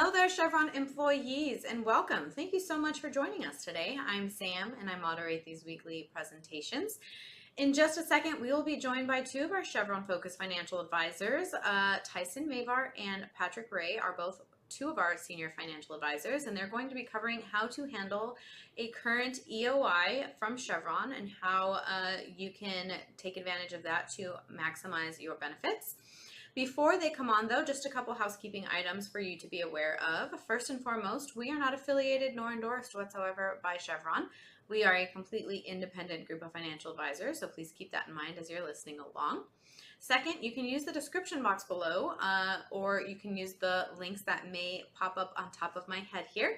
Hello there, Chevron employees, and welcome. Thank you so much for joining us today. I'm Sam, and I moderate these weekly presentations. In just a second, we will be joined by two of our Chevron-focused financial advisors. Tyson Mavar and Patrick Ray are both two of our senior financial advisors, and they're going to be covering how to handle a current EOI from Chevron and how you can take advantage of that to maximize your benefits. Before they come on, though, just a couple housekeeping items for you to be aware of. First and foremost, we are not affiliated nor endorsed whatsoever by Chevron. We are a completely independent group of financial advisors, so please keep that in mind as you're listening along. Second, you can use the description box below, or you can use the links that may pop up on top of my head here.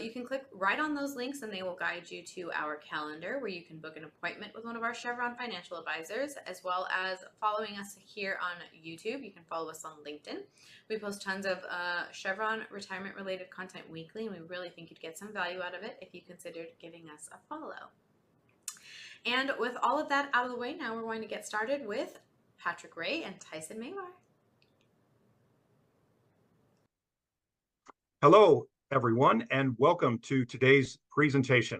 You can click right on those links and they will guide you to our calendar where you can book an appointment with one of our Chevron financial advisors, as well as following us here on YouTube. You can follow us on LinkedIn. We post tons of Chevron retirement related content weekly, and we really think you'd get some value out of it if you considered giving us a follow. And with all of that out of the way, now we're going to get started with Patrick Ray and Tyson Mavar. Hello, everyone, and welcome to today's presentation.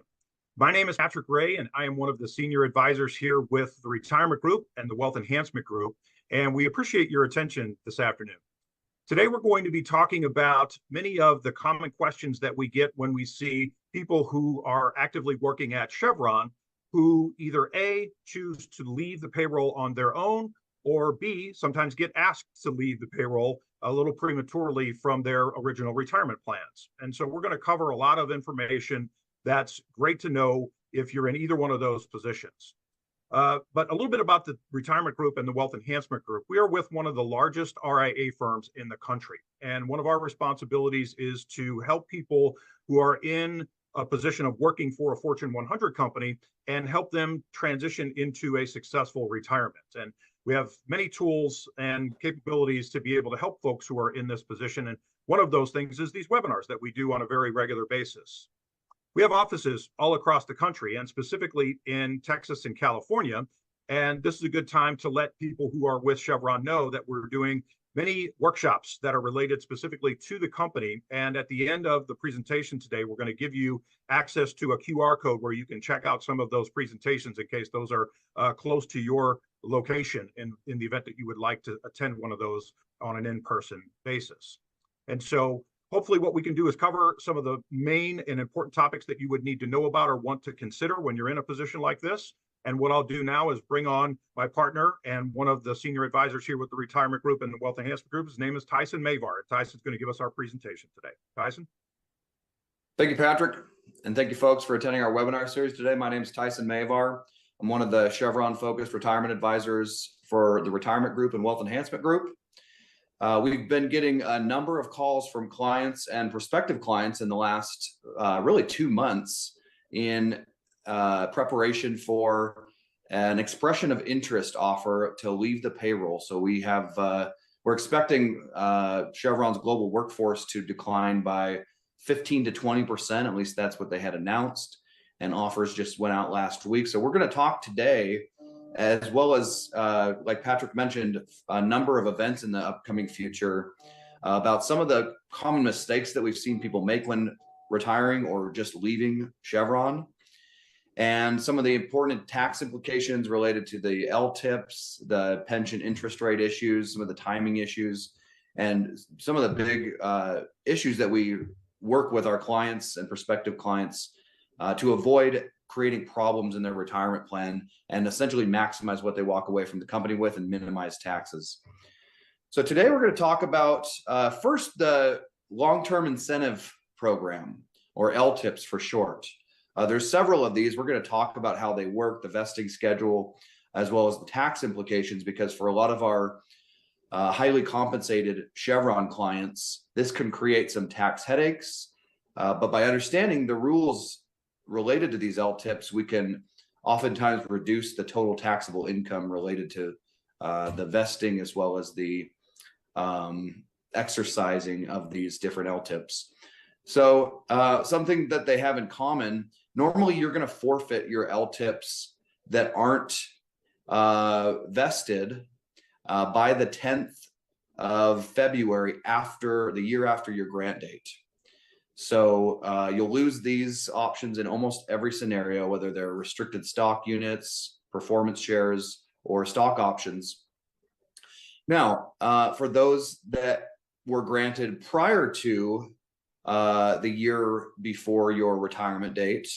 My name is Patrick Ray, and I am one of the senior advisors here with the Retirement Group and the Wealth Enhancement Group, and we appreciate your attention this afternoon. Today, we're going to be talking about many of the common questions that we get when we see people who are actively working at Chevron who either A, choose to leave the payroll on their own, or B, sometimes get asked to leave the payroll a little prematurely from their original retirement plans. And so we're going to cover a lot of information that's great to know if you're in either one of those positions. But a little bit about the Retirement Group and the Wealth Enhancement Group. We are with one of the largest RIA firms in the country. And one of our responsibilities is to help people who are in a position of working for a Fortune 100 company and help them transition into a successful retirement. And we have many tools and capabilities to be able to help folks who are in this position. And one of those things is these webinars that we do on a very regular basis. We have offices all across the country and specifically in Texas and California. And this is a good time to let people who are with Chevron know that we're doing many workshops that are related specifically to the company. And at the end of the presentation today, we're going to give you access to a QR code where you can check out some of those presentations in case those are close to your location in the event that you would like to attend one of those on an in-person basis. And so hopefully what we can do is cover some of the main and important topics that you would need to know about or want to consider when you're in a position like this. And what I'll do now is bring on my partner and one of the senior advisors here with the Retirement Group and the Wealth Enhancement Group. His name is Tyson Mavar. Tyson's going to give us our presentation today. Tyson? Thank you, Patrick. And thank you, folks, for attending our webinar series today. My name is Tyson Mavar. I'm one of the Chevron-focused retirement advisors for the Retirement Group and Wealth Enhancement Group. We've been getting a number of calls from clients and prospective clients in the last really 2 months in preparation for an expression of interest offer to leave the payroll. So we're expecting Chevron's global workforce to decline by 15 to 20%. At least that's what they had announced. And offers just went out last week. So we're going to talk today, as well as, like Patrick mentioned, a number of events in the upcoming future about some of the common mistakes that we've seen people make when retiring or just leaving Chevron, and some of the important tax implications related to the LTIPs, the pension interest rate issues, some of the timing issues, and some of the big issues that we work with our clients and prospective clients to avoid creating problems in their retirement plan and essentially maximize what they walk away from the company with and minimize taxes. So today we're going to talk about first the long-term incentive program, or LTIPs for short. There's several of these. We're going to talk about how they work, the vesting schedule, as well as the tax implications, because for a lot of our highly compensated Chevron clients, this can create some tax headaches. But by understanding the rules related to these LTIPs, we can oftentimes reduce the total taxable income related to the vesting as well as the exercising of these different LTIPs. So something that they have in common, normally you're going to forfeit your LTIPs that aren't vested by the 10th of February after the year after your grant date. So you'll lose these options in almost every scenario, whether they're restricted stock units, performance shares, or stock options. Now, for those that were granted prior to the year before your retirement date,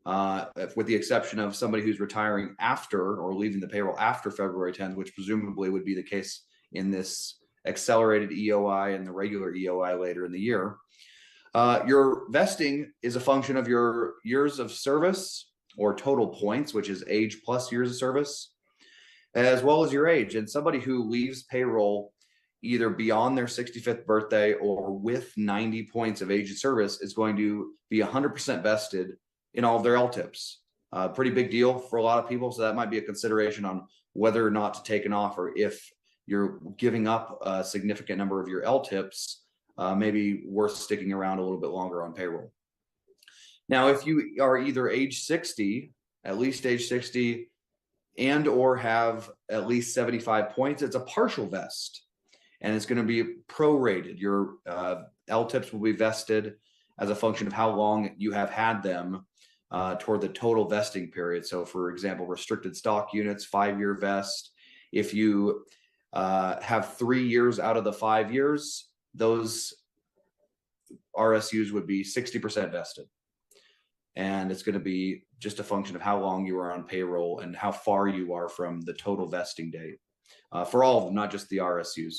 with the exception of somebody who's retiring after or leaving the payroll after February 10th, which presumably would be the case in this accelerated EOI and the regular EOI later in the year. Your vesting is a function of your years of service or total points, which is age plus years of service, as well as your age. And somebody who leaves payroll either beyond their 65th birthday or with 90 points of age of service is going to be 100% vested in all of their LTIPs. Pretty big deal for a lot of people. So that might be a consideration on whether or not to take an offer. If you're giving up a significant number of your LTIPs, maybe worth sticking around a little bit longer on payroll. Now, if you are either age 60, at least age 60, and or have at least 75 points, it's a partial vest, and it's going to be prorated. Your LTIPs will be vested as a function of how long you have had them toward the total vesting period. So, for example, restricted stock units, 5-year vest. If you have 3 years out of the 5 years, those RSUs would be 60% vested. And it's going to be just a function of how long you are on payroll and how far you are from the total vesting date for all of them, not just the RSUs.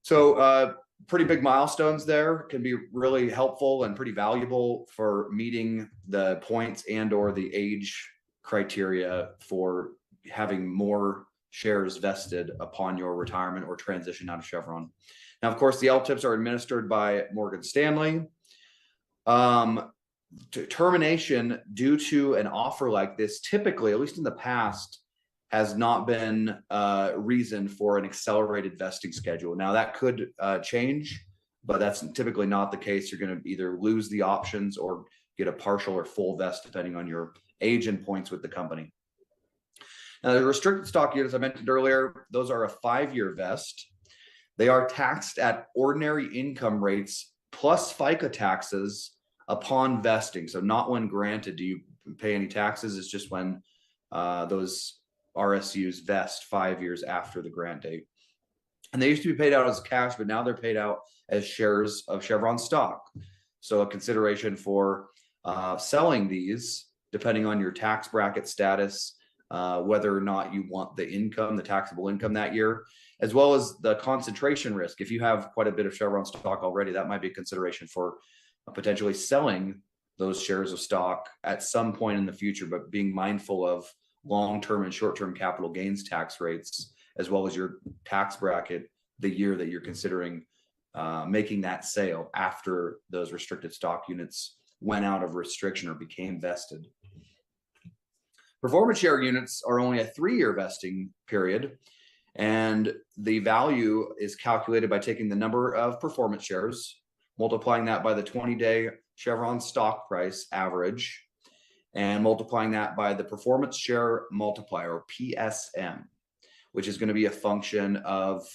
So pretty big milestones there, can be really helpful and pretty valuable for meeting the points and or the age criteria for having more shares vested upon your retirement or transition out of Chevron. Now, of course, the LTIPs are administered by Morgan Stanley. Termination due to an offer like this, typically, at least in the past, has not been a reason for an accelerated vesting schedule. Now, that could change, but that's typically not the case. You're going to either lose the options or get a partial or full vest, depending on your age and points with the company. Now, the restricted stock units I mentioned earlier, those are a 5-year vest. They are taxed at ordinary income rates plus FICA taxes upon vesting. So not when granted do you pay any taxes. It's just when those RSUs vest 5 years after the grant date. And they used to be paid out as cash, but now they're paid out as shares of Chevron stock. So a consideration for selling these, depending on your tax bracket status, whether or not you want the income, the taxable income that year, as well as the concentration risk. If you have quite a bit of Chevron stock already, that might be a consideration for potentially selling those shares of stock at some point in the future, but being mindful of long-term and short-term capital gains tax rates, as well as your tax bracket the year that you're considering making that sale after those restricted stock units went out of restriction or became vested. Performance share units are only a 3-year vesting period, and the value is calculated by taking the number of performance shares, multiplying that by the 20-day Chevron stock price average, and multiplying that by the performance share multiplier, or PSM, which is going to be a function of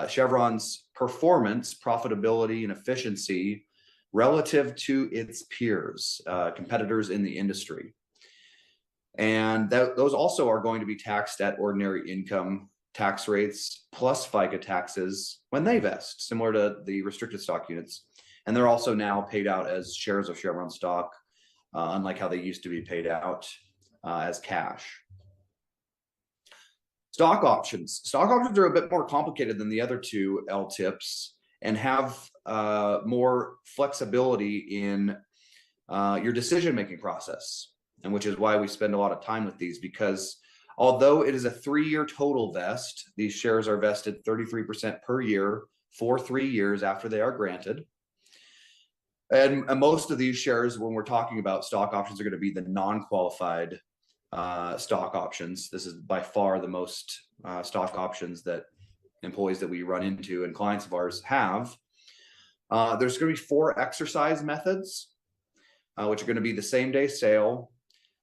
Chevron's performance, profitability, and efficiency relative to its peers, competitors in the industry. And those also are going to be taxed at ordinary income tax rates plus FICA taxes when they vest, similar to the restricted stock units. And they're also now paid out as shares of Chevron stock, unlike how they used to be paid out as cash. Stock options. Stock options are a bit more complicated than the other two LTIPs and have more flexibility in your decision-making process, and which is why we spend a lot of time with these, because although it is a 3-year total vest, these shares are vested 33% per year for 3 years after they are granted. And most of these shares, when we're talking about stock options, are going to be the non-qualified stock options. This is by far the most stock options that employees that we run into and clients of ours have. There's going to be 4 exercise methods, which are going to be the same-day sale,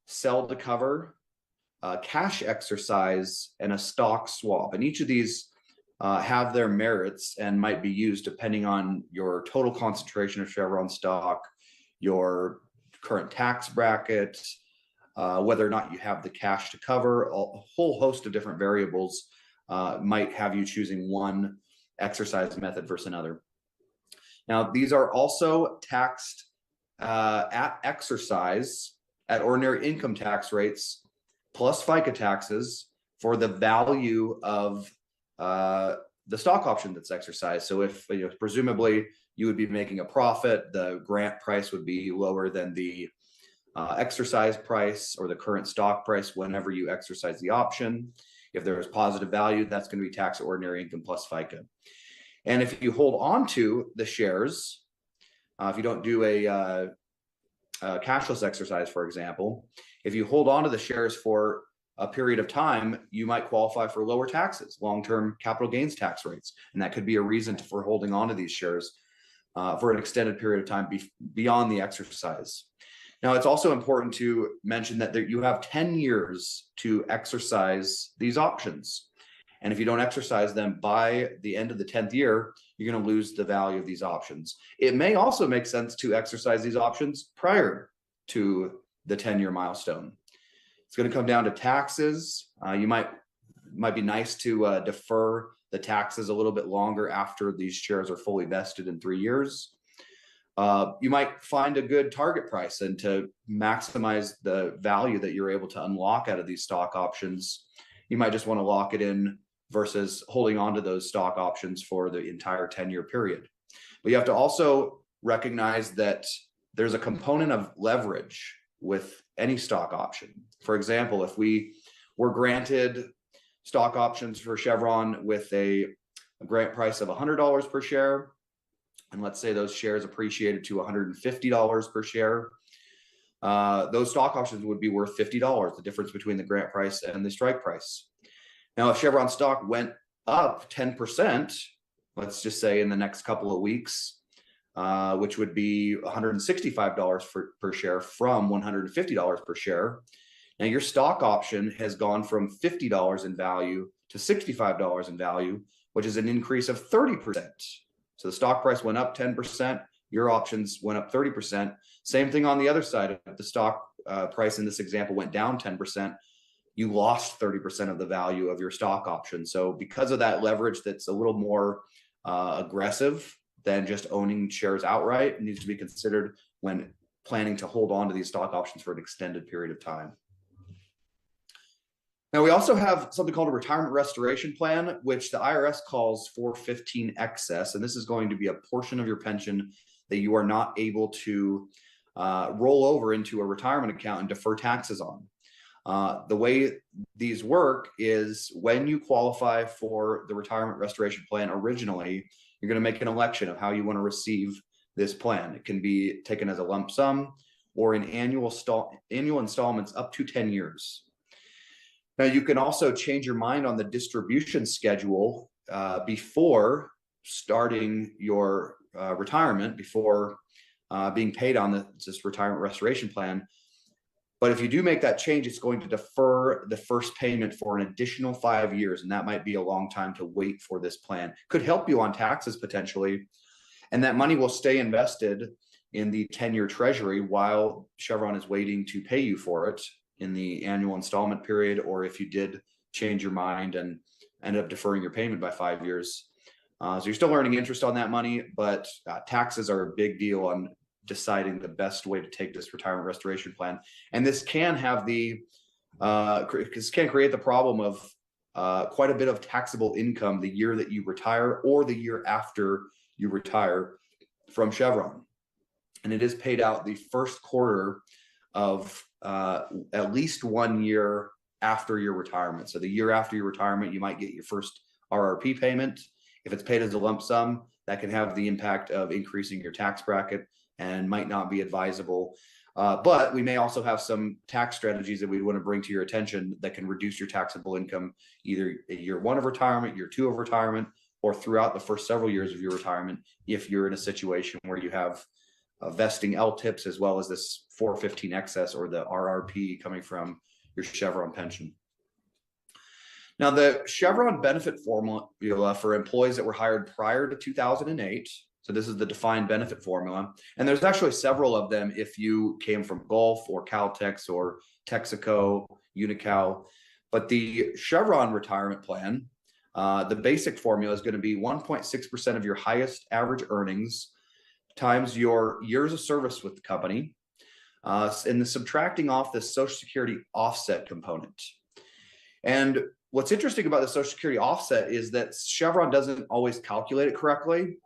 sell to cover, cash exercise, and a stock swap. And each of these have their merits and might be used depending on your total concentration of Chevron stock, your current tax bracket, whether or not you have the cash to cover. A whole host of different variables might have you choosing one exercise method versus another. Now, these are also taxed at exercise at ordinary income tax rates plus FICA taxes for the value of the stock option that's exercised. So if presumably you would be making a profit, the grant price would be lower than the exercise price or the current stock price whenever you exercise the option. If there is positive value, that's going to be taxed at ordinary income plus FICA. And if you hold on to the shares, if you don't do a cashless exercise, for example, if you hold on to the shares for a period of time, you might qualify for lower taxes, long-term capital gains tax rates. And that could be a reason for holding on to these shares for an extended period of time beyond the exercise. Now, it's also important to mention that you have 10 years to exercise these options. And if you don't exercise them by the end of the 10th year, you're going to lose the value of these options. It may also make sense to exercise these options prior to the 10-year milestone. It's going to come down to taxes. You might be nice to defer the taxes a little bit longer after these shares are fully vested in 3 years. You might find a good target price, and to maximize the value that you're able to unlock out of these stock options, you might just want to lock it in versus holding on to those stock options for the entire 10-year period. But you have to also recognize that there's a component of leverage with any stock option. For example, if we were granted stock options for Chevron with a grant price of $100 per share, and let's say those shares appreciated to $150 per share, those stock options would be worth $50, the difference between the grant price and the strike price. Now, if Chevron stock went up 10%, let's just say in the next couple of weeks, which would be $165 per share from $150 per share. Now, your stock option has gone from $50 in value to $65 in value, which is an increase of 30%. So the stock price went up 10%, your options went up 30%. Same thing on the other side. If the stock price in this example went down 10%, you lost 30% of the value of your stock option. So because of that leverage that's a little more aggressive than just owning shares outright, it needs to be considered when planning to hold on to these stock options for an extended period of time. Now, we also have something called a retirement restoration plan, which the IRS calls 415 excess. And this is going to be a portion of your pension that you are not able to roll over into a retirement account and defer taxes on. The way these work is when you qualify for the retirement restoration plan originally, you're going to make an election of how you want to receive this plan. It can be taken as a lump sum or in annual installments up to 10 years. Now, you can also change your mind on the distribution schedule before starting your retirement, before being paid on this retirement restoration plan. But if you do make that change, it's going to defer the first payment for an additional 5 years. And that might be a long time to wait for this plan. Could help you on taxes potentially. And that money will stay invested in the 10-year treasury while Chevron is waiting to pay you for it in the annual installment period, or if you did change your mind and end up deferring your payment by 5 years. So you're still earning interest on that money, but taxes are a big deal on deciding the best way to take this retirement restoration plan. And this can have this can create the problem of quite a bit of taxable income the year that you retire or the year after you retire from Chevron. And it is paid out the first quarter of at least 1 year after your retirement. So the year after your retirement, you might get your first RRP payment. If it's paid as a lump sum, that can have the impact of increasing your tax bracket and might not be advisable. But we may also have some tax strategies that we want to bring to your attention that can reduce your taxable income either year 1 of retirement, year 2 of retirement, or throughout the first several years of your retirement if you're in a situation where you have vesting LTIPs as well as this 415 excess or the RRP coming from your Chevron pension. Now, the Chevron benefit formula for employees that were hired prior to 2008. So this is the defined benefit formula. And there's actually several of them if you came from Gulf or Caltex or Texaco, Unical. But the Chevron retirement plan, the basic formula is going to be 1.6% of your highest average earnings times your years of service with the company, and the subtracting off the Social Security offset component. And what's interesting about the Social Security offset is that Chevron doesn't always calculate it correctly.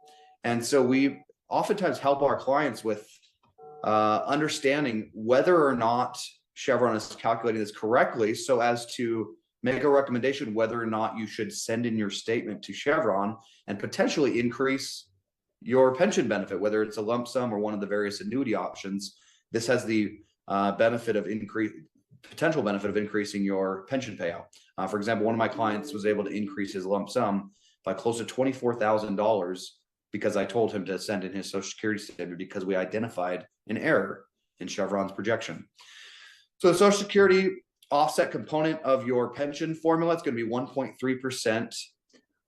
And so we oftentimes help our clients with understanding whether or not Chevron is calculating this correctly so as to make a recommendation whether or not you should send in your statement to Chevron and potentially increase your pension benefit, whether it's a lump sum or one of the various annuity options. This has the potential benefit of increasing your pension payout. For example, one of my clients was able to increase his lump sum by close to $24,000 because I told him to send in his Social Security statement because we identified an error in Chevron's projection. So the Social Security offset component of your pension formula, it's going to be 1.3%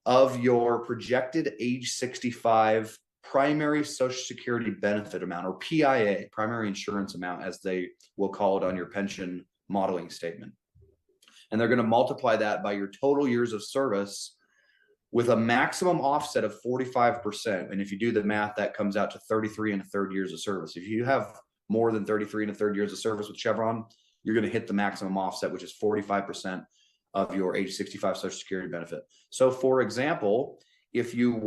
of your projected age 65 primary Social Security benefit amount, or PIA, primary insurance amount, as they will call it on your pension modeling statement. And they're going to multiply that by your total years of service with a maximum offset of 45%. And if you do the math, that comes out to 33 and a third years of service. If you have more than 33 and a third years of service with Chevron, you're going to hit the maximum offset, which is 45% of your age 65 Social Security benefit. So for example, if you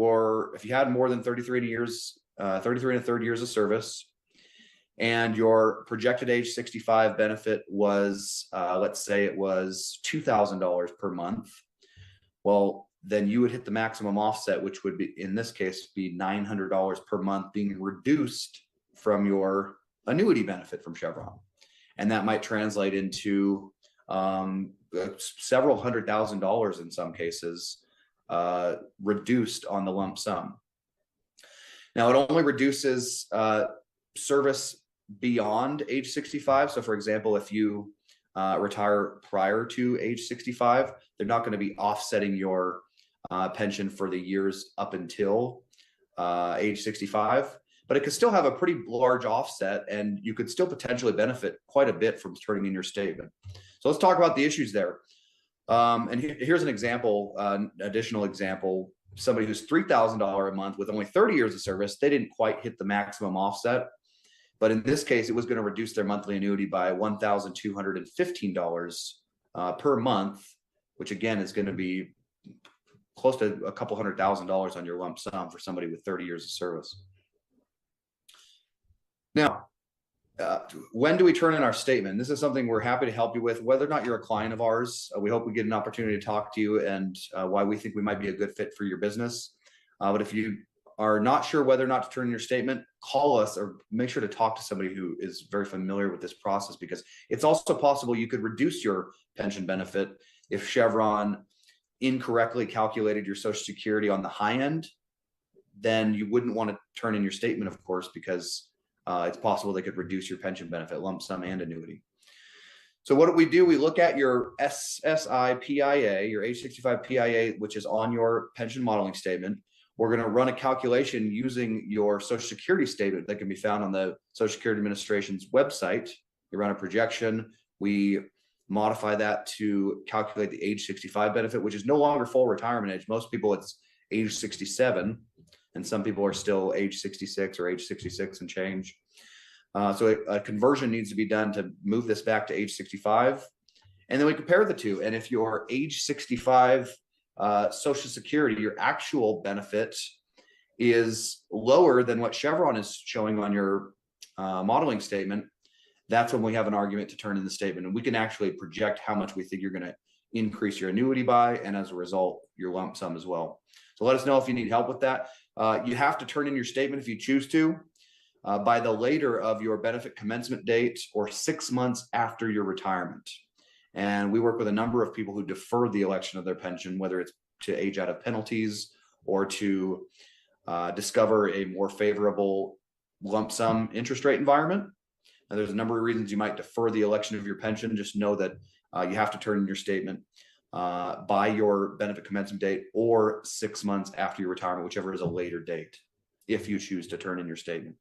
had more than 33 and a third years of service, and your projected age 65 benefit was, let's say it was $2,000 per month, well, then you would hit the maximum offset, which would be, in this case, be $900 per month being reduced from your annuity benefit from Chevron. And that might translate into several $100,000 in some cases reduced on the lump sum. Now, it only reduces service beyond age 65. So for example, if you retire prior to age 65, they're not going to be offsetting your pension for the years up until age 65, but it could still have a pretty large offset and you could still potentially benefit quite a bit from turning in your statement. So let's talk about the issues there. And here's an example, additional example, somebody who's $3,000 a month with only 30 years of service, they didn't quite hit the maximum offset. But in this case, it was going to reduce their monthly annuity by $1,215 per month, which again is going to be close to a couple $100,000 on your lump sum for somebody with 30 years of service. Now, when do we turn in our statement? This is something we're happy to help you with, whether or not you're a client of ours. We hope we get an opportunity to talk to you and why we think we might be a good fit for your business. But if you are not sure whether or not to turn in your statement, call us or make sure to talk to somebody who is very familiar with this process, because it's also possible you could reduce your pension benefit if Chevron incorrectly calculated your Social Security on the high end. Then you wouldn't want to turn in your statement, of course, because it's possible they could reduce your pension benefit, lump sum and annuity. So what do? We look at your SSI PIA, your age 65 PIA, which is on your pension modeling statement. We're going to run a calculation using your Social Security statement that can be found on the Social Security Administration's website. You run a projection. We modify that to calculate the age 65 benefit, which is no longer full retirement age. Most people, it's age 67, and some people are still age 66 or age 66 and change. So a conversion needs to be done to move this back to age 65. And then we compare the two. And if your age 65 Social Security, your actual benefit is lower than what Chevron is showing on your modeling statement, that's when we have an argument to turn in the statement. And we can actually project how much we think you're going to increase your annuity by, and as a result, your lump sum as well. So let us know if you need help with that. You have to turn in your statement if you choose to by the later of your benefit commencement date or 6 months after your retirement. And we work with a number of people who defer the election of their pension, whether it's to age out of penalties or to discover a more favorable lump sum interest rate environment. And there's a number of reasons you might defer the election of your pension. Just know that you have to turn in your statement by your benefit commencement date or 6 months after your retirement, whichever is a later date, if you choose to turn in your statement.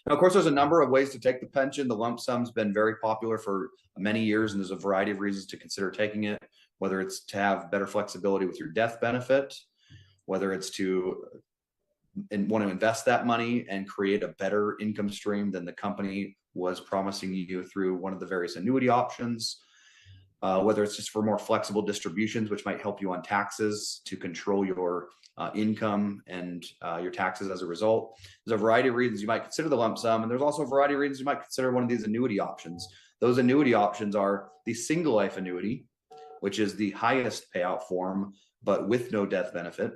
Now, of course, there's a number of ways to take the pension. The lump sum's been very popular for many years, and there's a variety of reasons to consider taking it, whether it's to have better flexibility with your death benefit, whether it's to want to invest that money and create a better income stream than the company was promising you through one of the various annuity options, whether it's just for more flexible distributions, which might help you on taxes to control your income and your taxes as a result. There's a variety of reasons you might consider the lump sum, and there's also a variety of reasons you might consider one of these annuity options. Those annuity options are the single life annuity, which is the highest payout form, but with no death benefit.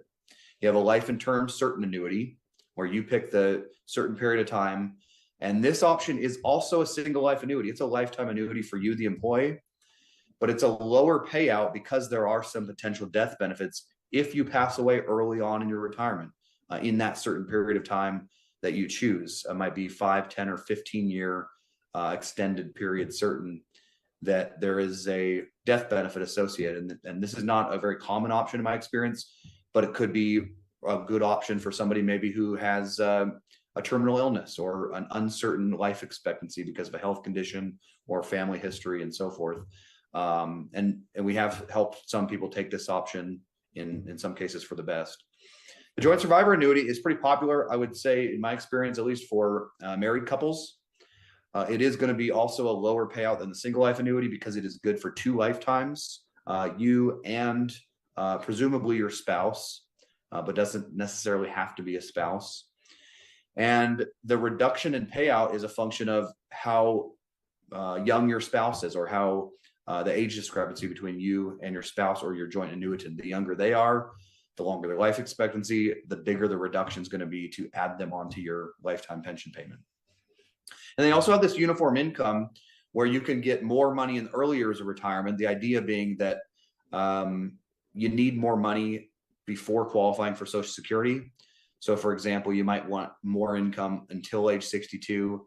You have a life and term certain annuity, where you pick the certain period of time. And this option is also a single life annuity. It's a lifetime annuity for you, the employee, but it's a lower payout because there are some potential death benefits if you pass away early on in your retirement in that certain period of time that you choose. It might be 5, 10, or 15-year extended period certain that there is a death benefit associated. And this is not a very common option in my experience, but it could be a good option for somebody maybe who has a terminal illness or an uncertain life expectancy because of a health condition or family history and so forth. And we have helped some people take this option in some cases for the best. The joint survivor annuity is pretty popular, I would say, in my experience, at least for married couples. It is going to be also a lower payout than the single life annuity because it is good for 2 lifetimes, you and presumably your spouse, but doesn't necessarily have to be a spouse. And the reduction in payout is a function of how young your spouse is, or how the age discrepancy between you and your spouse or your joint annuitant. The younger they are, the longer their life expectancy, the bigger the reduction is going to be to add them onto your lifetime pension payment. And they also have this uniform income where you can get more money in the early years of retirement. The idea being that you need more money before qualifying for Social Security. So, for example, you might want more income until age 62.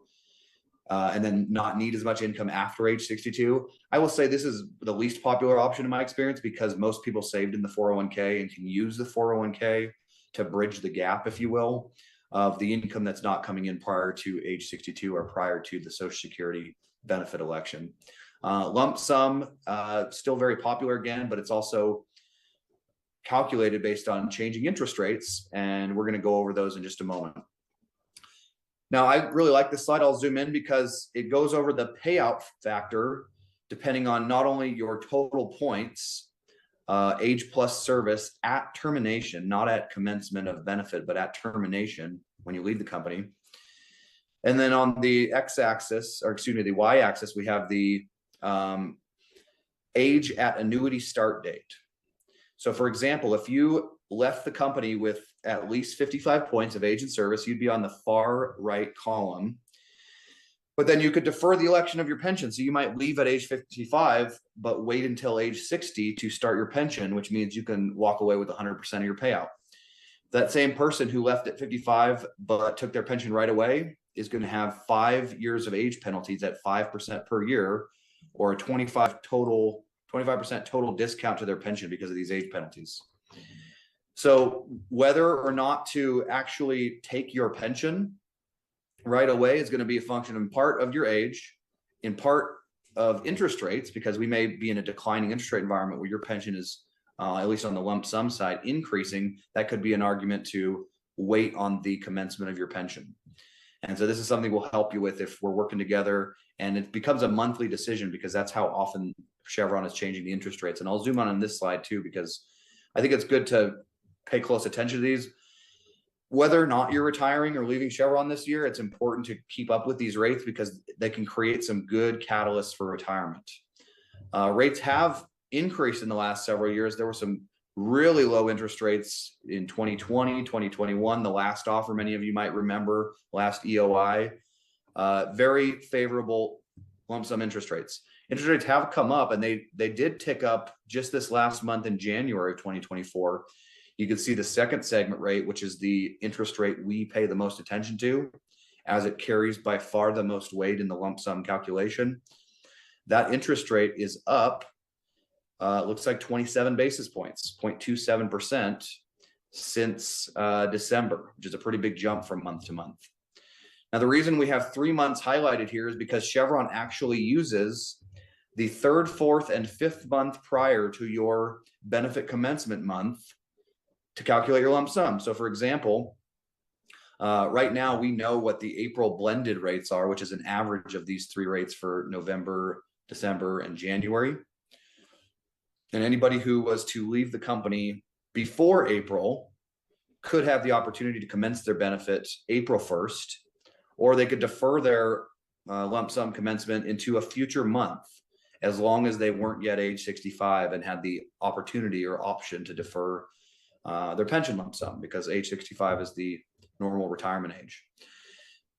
And then not need as much income after age 62. I will say this is the least popular option in my experience because most people saved in the 401k and can use the 401k to bridge the gap, if you will, of the income that's not coming in prior to age 62 or prior to the Social Security benefit election. Lump sum, still very popular again, but it's also calculated based on changing interest rates. And we're going to go over those in just a moment. Now, I really like this slide. I'll zoom in because it goes over the payout factor depending on not only your total points, age plus service at termination, not at commencement of benefit, but at termination when you leave the company. And then on the x-axis, or excuse me, the y-axis, we have the age at annuity start date. So, for example, if you left the company with at least 55 points of age and service, you'd be on the far right column. But then you could defer the election of your pension. So you might leave at age 55, but wait until age 60 to start your pension, which means you can walk away with 100% of your payout. That same person who left at 55 but took their pension right away is going to have 5 years of age penalties at 5% per year, or a 25% total discount to their pension because of these age penalties. So whether or not to actually take your pension right away is going to be a function in part of your age, in part of interest rates, because we may be in a declining interest rate environment where your pension is, at least on the lump sum side, increasing. That could be an argument to wait on the commencement of your pension. And so this is something we'll help you with if we're working together, and it becomes a monthly decision because that's how often Chevron is changing the interest rates. And I'll zoom on this slide too, because I think it's good to pay close attention to these. Whether or not you're retiring or leaving Chevron this year, it's important to keep up with these rates because they can create some good catalysts for retirement. Rates have increased in the last several years. There were some really low interest rates in 2020, 2021, the last offer many of you might remember, last EOI, very favorable lump sum interest rates. Interest rates have come up, and they did tick up just this last month in January of 2024. You can see the second segment rate, which is the interest rate we pay the most attention to, as it carries by far the most weight in the lump sum calculation. That interest rate is up it looks like 27 basis points, 0.27% since December, which is a pretty big jump from month to month. Now, the reason we have 3 months highlighted here is because Chevron actually uses the 3rd, 4th, and 5th month prior to your benefit commencement month to calculate your lump sum. So for example, right now we know what the April blended rates are, which is an average of these 3 rates for November, December, and January. And anybody who was to leave the company before April could have the opportunity to commence their benefit April 1st, or they could defer their lump sum commencement into a future month, as long as they weren't yet age 65 and had the opportunity or option to defer their pension lump sum, because age 65 is the normal retirement age.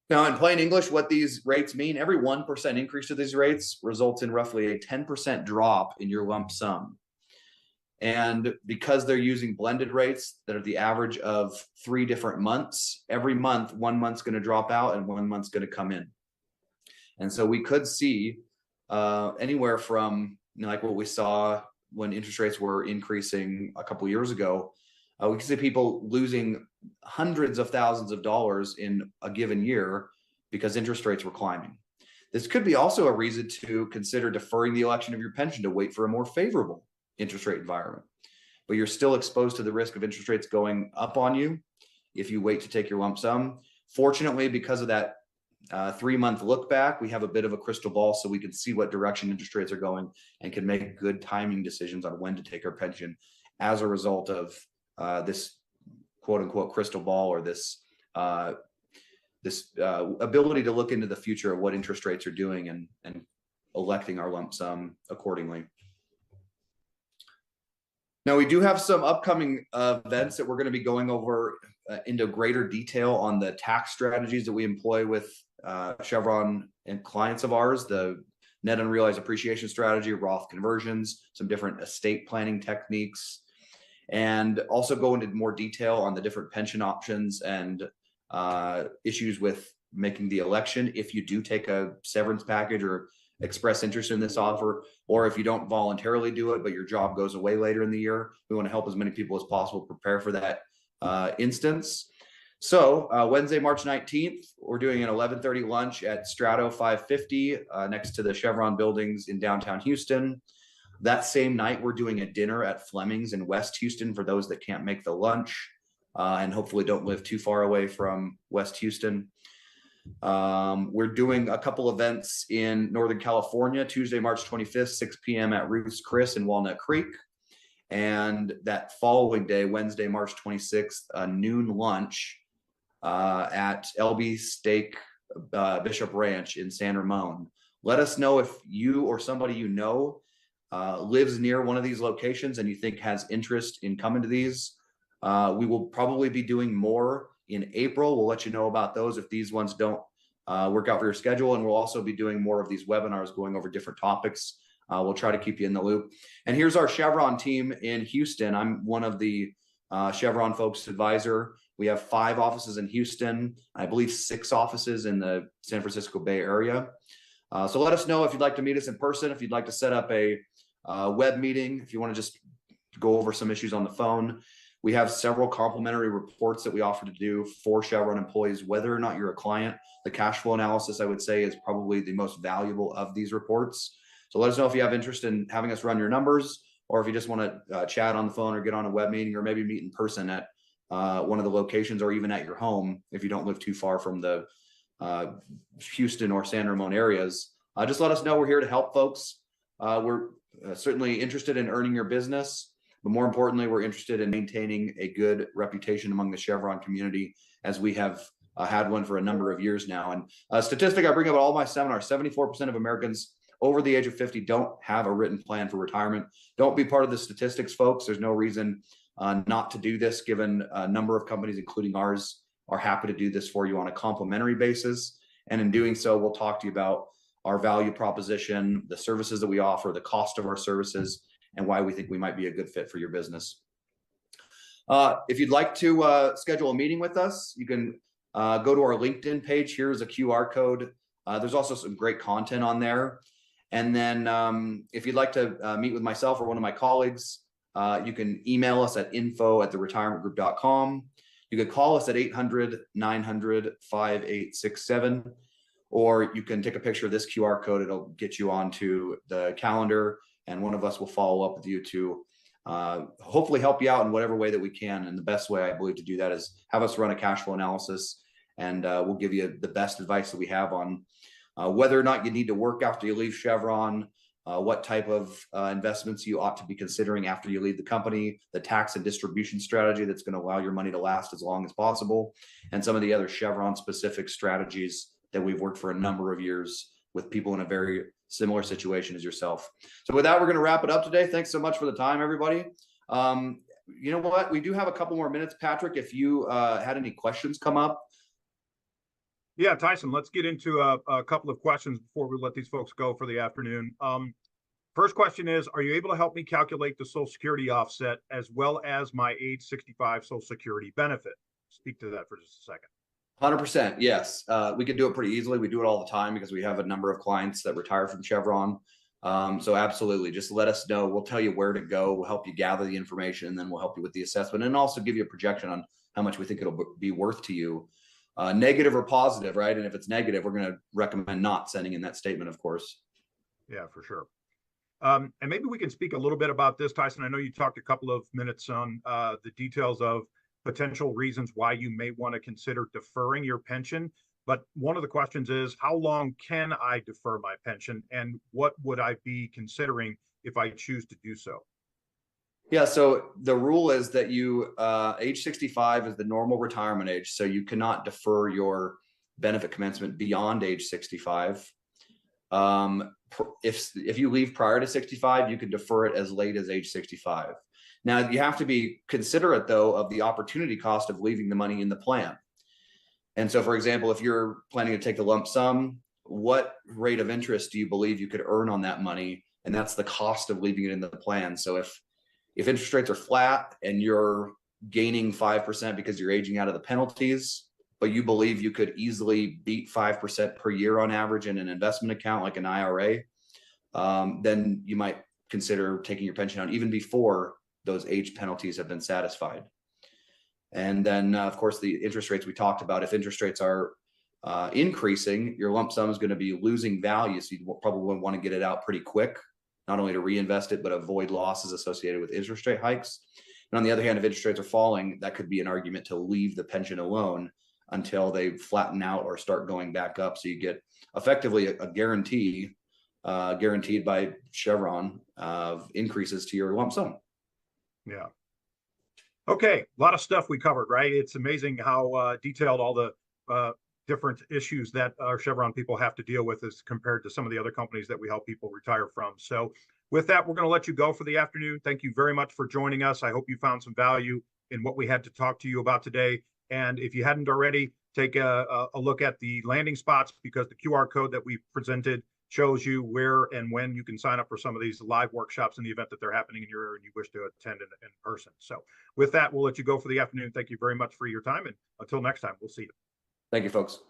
Now, in plain English, what these rates mean, every 1% increase to these rates results in roughly a 10% drop in your lump sum. And because they're using blended rates that are the average of 3 different months, every month, 1 month's going to drop out and 1 month's going to come in. And so we could see anywhere from, like what we saw when interest rates were increasing a couple years ago, we could see people losing hundreds of thousands of dollars in a given year because interest rates were climbing. This could be also a reason to consider deferring the election of your pension to wait for a more favorable interest rate environment. But you're still exposed to the risk of interest rates going up on you if you wait to take your lump sum. Fortunately, because of that 3-month look back, we have a bit of a crystal ball, so we can see what direction interest rates are going and can make good timing decisions on when to take our pension as a result of this quote unquote crystal ball, or this ability to look into the future of what interest rates are doing and electing our lump sum accordingly. Now, we do have some upcoming events that we're going to be going over into greater detail on the tax strategies that we employ with Chevron and clients of ours, the net unrealized appreciation strategy, Roth conversions, some different estate planning techniques, and also go into more detail on the different pension options and issues with making the election if you do take a severance package or express interest in this offer, or if you don't voluntarily do it but your job goes away later in the year. We want to help as many people as possible prepare for that instance. So Wednesday, March 19th, we're doing an 11:30 lunch at Strato 550 next to the Chevron buildings in downtown Houston. That same night, we're doing a dinner at Fleming's in West Houston for those that can't make the lunch and hopefully don't live too far away from West Houston. We're doing a couple events in Northern California, Tuesday, March 25th, 6 p.m. at Ruth's Chris in Walnut Creek. And that following day, Wednesday, March 26th, a noon lunch at LB Steak Bishop Ranch in San Ramon. Let us know if you or somebody you know lives near one of these locations and you think has interest in coming to these. We will probably be doing more in April. We'll let you know about those if these ones don't work out for your schedule. And we'll also be doing more of these webinars going over different topics. We'll try to keep you in the loop. And here's our Chevron team in Houston. I'm one of the Chevron Focused Advisor. We have 5 offices in Houston, I believe 6 offices in the San Francisco Bay Area. So let us know if you'd like to meet us in person, if you'd like to set up a web meeting, if you want to just go over some issues on the phone. We have several complimentary reports that we offer to do for Chevron employees, whether or not you're a client. The cash flow analysis, I would say, is probably the most valuable of these reports. So let us know if you have interest in having us run your numbers, or if you just want to chat on the phone or get on a web meeting, or maybe meet in person at one of the locations, or even at your home if you don't live too far from the Houston or San Ramon areas. Just let us know. We're here to help folks. We're certainly interested in earning your business. But more importantly, we're interested in maintaining a good reputation among the Chevron community, as we have had one for a number of years now. And a statistic I bring up at all my seminars, 74% of Americans over the age of 50 don't have a written plan for retirement. Don't be part of the statistics, folks. There's no reason not to do this, given a number of companies, including ours, are happy to do this for you on a complimentary basis. And in doing so, we'll talk to you about our value proposition, the services that we offer, the cost of our services, and why we think we might be a good fit for your business. If you'd like to schedule a meeting with us, you can go to our LinkedIn page. Here's a QR code. There's also some great content on there. And then if you'd like to meet with myself or one of my colleagues, you can email us at info@theretirementgroup.com. You could call us at 800-900-5867, or you can take a picture of this QR code. It'll get you onto the calendar, and one of us will follow up with you to hopefully help you out in whatever way that we can. And the best way, I believe, to do that is have us run a cash flow analysis, and we'll give you the best advice that we have on whether or not you need to work after you leave Chevron, what type of investments you ought to be considering after you leave the company, the tax and distribution strategy that's going to allow your money to last as long as possible, and some of the other Chevron specific strategies that we've worked for a number of years with people in a very similar situation as yourself. So with that, we're going to wrap it up today. Thanks so much for the time, everybody. You know what? We do have a couple more minutes, Patrick, if you had any questions come up. Yeah, Tyson, let's get into a couple of questions before we let these folks go for the afternoon. First question is, are you able to help me calculate the Social Security offset as well as my age 65 Social Security benefit? Speak to that for just a second. 100%. Yes. We could do it pretty easily. We do it all the time because we have a number of clients that retire from Chevron. So absolutely, just let us know. We'll tell you where to go. We'll help you gather the information, and then we'll help you with the assessment, and also give you a projection on how much we think it'll be worth to you. Negative or positive, right? And if it's negative, we're going to recommend not sending in that statement, of course. Yeah, for sure. And maybe we can speak a little bit about this, Tyson. I know you talked a couple of minutes on the details of potential reasons why you may want to consider deferring your pension. But one of the questions is, how long can I defer my pension, and what would I be considering if I choose to do so? Yeah, so the rule is that you age 65 is the normal retirement age, so you cannot defer your benefit commencement beyond age 65. If you leave prior to 65, you can defer it as late as age 65. Now, you have to be considerate, though, of the opportunity cost of leaving the money in the plan. And so, for example, if you're planning to take the lump sum, what rate of interest do you believe you could earn on that money? And that's the cost of leaving it in the plan. So if interest rates are flat and you're gaining 5% because you're aging out of the penalties, but you believe you could easily beat 5% per year on average in an investment account like an IRA, then you might consider taking your pension out even before those age penalties have been satisfied. And then, of course, the interest rates we talked about, if interest rates are increasing, your lump sum is going to be losing value. So you probably want to get it out pretty quick, not only to reinvest it, but avoid losses associated with interest rate hikes. And on the other hand, if interest rates are falling, that could be an argument to leave the pension alone until they flatten out or start going back up. So you get effectively a guarantee, guaranteed by Chevron, of increases to your lump sum. Yeah. Okay, a lot of stuff we covered, right? It's amazing how detailed all the different issues that our Chevron people have to deal with as compared to some of the other companies that we help people retire from. So with that, we're going to let you go for the afternoon. Thank you very much for joining us. I hope you found some value in what we had to talk to you about today. And if you hadn't already, take a look at the landing spots, because the QR code that we presented shows you where and when you can sign up for some of these live workshops in the event that they're happening in your area and you wish to attend in person. So with that, we'll let you go for the afternoon. Thank you very much for your time. And until next time, we'll see you. Thank you, folks.